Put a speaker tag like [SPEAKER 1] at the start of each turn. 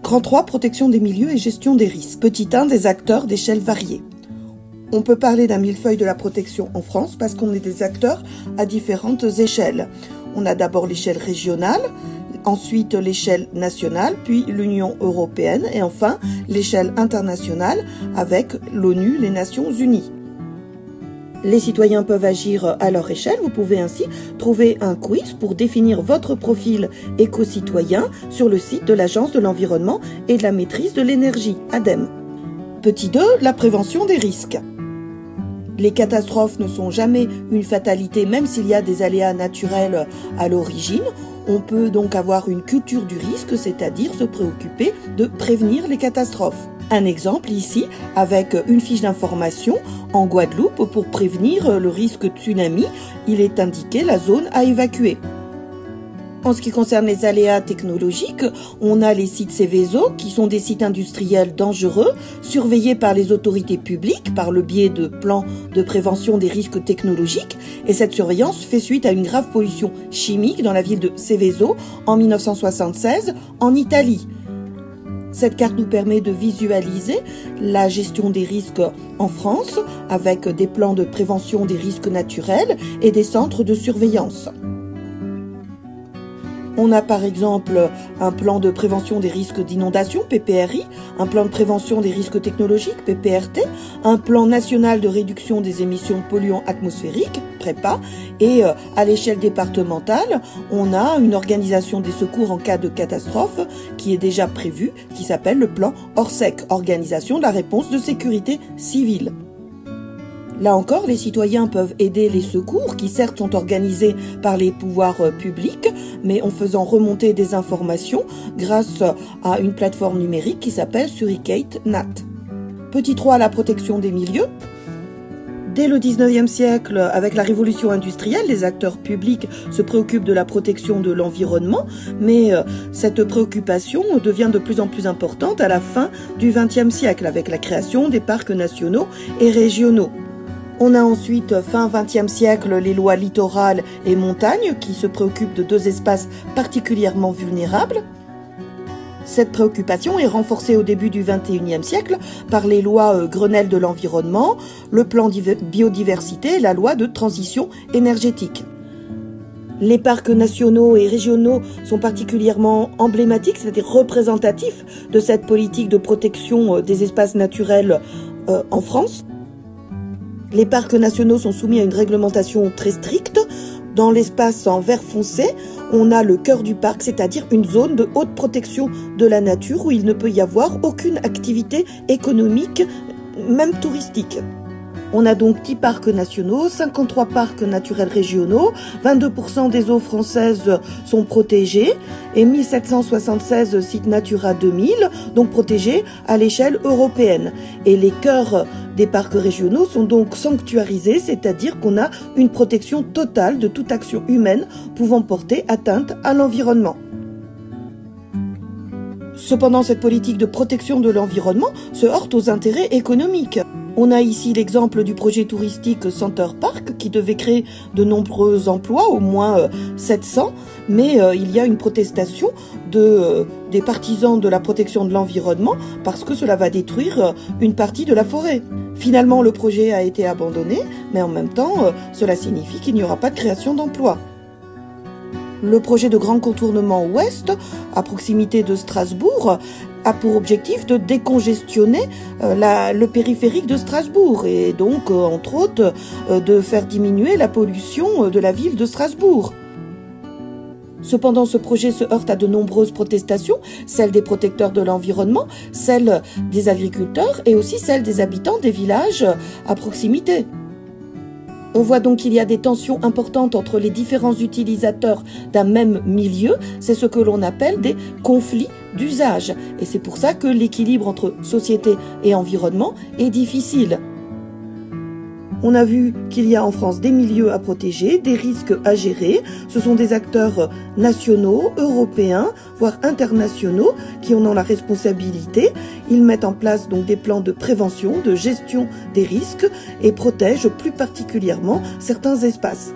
[SPEAKER 1] Grand 3, protection des milieux et gestion des risques. Petit 1, des acteurs d'échelle variée. On peut parler d'un millefeuille de la protection en France parce qu'on est des acteurs à différentes échelles. On a d'abord l'échelle régionale, ensuite l'échelle nationale, puis l'Union européenne et enfin l'échelle internationale avec l'ONU, les Nations Unies. Les citoyens peuvent agir à leur échelle. Vous pouvez ainsi trouver un quiz pour définir votre profil éco-citoyen sur le site de l'Agence de l'environnement et de la maîtrise de l'énergie, ADEME. Petit 2, la prévention des risques. Les catastrophes ne sont jamais une fatalité, même s'il y a des aléas naturels à l'origine. On peut donc avoir une culture du risque, c'est-à-dire se préoccuper de prévenir les catastrophes. Un exemple ici, avec une fiche d'information en Guadeloupe pour prévenir le risque tsunami, il est indiqué la zone à évacuer. En ce qui concerne les aléas technologiques, on a les sites Seveso, qui sont des sites industriels dangereux, surveillés par les autorités publiques par le biais de plans de prévention des risques technologiques. Et cette surveillance fait suite à une grave pollution chimique dans la ville de Seveso en 1976 en Italie. Cette carte nous permet de visualiser la gestion des risques en France avec des plans de prévention des risques naturels et des centres de surveillance. On a par exemple un plan de prévention des risques d'inondation, PPRI, un plan de prévention des risques technologiques, PPRT, un plan national de réduction des émissions de polluants atmosphériques, PREPA, et à l'échelle départementale, on a une organisation des secours en cas de catastrophe qui est déjà prévue, qui s'appelle le plan ORSEC, Organisation de la réponse de sécurité civile. Là encore, les citoyens peuvent aider les secours qui certes sont organisés par les pouvoirs publics, mais en faisant remonter des informations grâce à une plateforme numérique qui s'appelle Suricate Nat. Petit 3, la protection des milieux. Dès le 19e siècle, avec la révolution industrielle, les acteurs publics se préoccupent de la protection de l'environnement, mais cette préoccupation devient de plus en plus importante à la fin du 20e siècle, avec la création des parcs nationaux et régionaux. On a ensuite, fin XXe siècle, les lois littorales et montagne qui se préoccupent de deux espaces particulièrement vulnérables. Cette préoccupation est renforcée au début du XXIe siècle par les lois Grenelle de l'environnement, le plan biodiversité et la loi de transition énergétique. Les parcs nationaux et régionaux sont particulièrement emblématiques, c'est-à-dire représentatifs de cette politique de protection des espaces naturels en France. Les parcs nationaux sont soumis à une réglementation très stricte. Dans l'espace en vert foncé, on a le cœur du parc, c'est-à-dire une zone de haute protection de la nature où il ne peut y avoir aucune activité économique, même touristique. On a donc 10 parcs nationaux, 53 parcs naturels régionaux, 22% des eaux françaises sont protégées et 1776 sites Natura 2000, donc protégés à l'échelle européenne. Et les cœurs des parcs régionaux sont donc sanctuarisés, c'est-à-dire qu'on a une protection totale de toute action humaine pouvant porter atteinte à l'environnement. Cependant, cette politique de protection de l'environnement se heurte aux intérêts économiques. On a ici l'exemple du projet touristique Center Park qui devait créer de nombreux emplois, au moins 700, mais il y a une protestation des partisans de la protection de l'environnement parce que cela va détruire une partie de la forêt. Finalement, le projet a été abandonné, mais en même temps, cela signifie qu'il n'y aura pas de création d'emplois. Le projet de grand contournement ouest, à proximité de Strasbourg, a pour objectif de décongestionner le périphérique de Strasbourg et donc, entre autres, de faire diminuer la pollution de la ville de Strasbourg. Cependant, ce projet se heurte à de nombreuses protestations, celles des protecteurs de l'environnement, celles des agriculteurs et aussi celles des habitants des villages à proximité. On voit donc qu'il y a des tensions importantes entre les différents utilisateurs d'un même milieu. C'est ce que l'on appelle des conflits d'usage. Et c'est pour ça que l'équilibre entre société et environnement est difficile. On a vu qu'il y a en France des milieux à protéger, des risques à gérer. Ce sont des acteurs nationaux, européens, voire internationaux qui en ont la responsabilité. Ils mettent en place donc des plans de prévention, de gestion des risques et protègent plus particulièrement certains espaces.